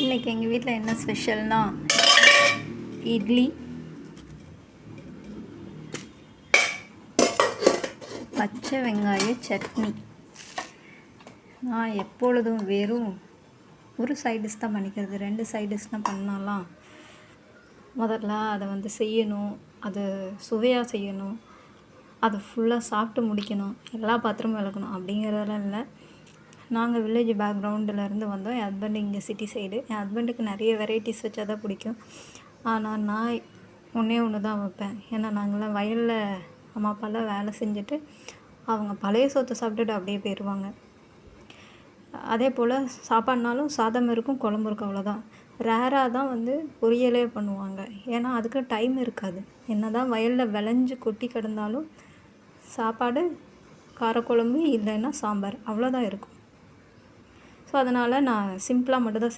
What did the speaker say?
இன்றைக்கி எங்கள் வீட்டில் என்ன ஸ்பெஷல்னா இட்லி, பச்சை வெங்காய சட்னி. நான் எப்பொழுதும் வெறும் ஒரு சைட் டிஷ் தான் பண்ணிக்கிறது. 2 சைட் டிஷ்னால் பண்ணலாம். முதல்ல அதை செய்யணும், அது சுவையாக செய்யணும், அதை ஃபுல்லாக சாப்பிட்டு முடிக்கணும், எல்லா பாத்திரமும் விளக்கணும் அப்படிங்கிறதெல்லாம் இல்லை. நாங்கள் வில்லேஜ் பேக்ரவுண்டிலேருந்து வந்தோம். என் ஹஸ்பண்ட் இங்கே சிட்டி சைடு. என் ஹஸ்பண்டுக்கு நிறைய வெரைட்டிஸ் வச்சா தான் பிடிக்கும். ஆனால் நான் ஒன்று தான் வைப்பேன். ஏன்னா நாங்களாம் வயலில் அம்மா அப்பாலாம் வேலை செஞ்சுட்டு அவங்க பழைய சோற்றை சாப்பிட்டுட்டு அப்படியே போயிடுவாங்க. அதே போல் சாப்பாடுனாலும் சாதம் இருக்கும், குழம்பு இருக்கும், அவ்வளோதான். ரேராக தான் பொரியலே பண்ணுவாங்க. ஏன்னா அதுக்கு டைம் இருக்காது. என்ன தான் வயலில் விளைஞ்சு கொட்டி கிடந்தாலும் சாப்பாடு, காரக்குழம்பு இல்லைன்னா சாம்பார், அவ்வளோதான் இருக்கும். ஸோ அதனால் நான் சிம்பிளாக மட்டும் தான் செய்வேன்.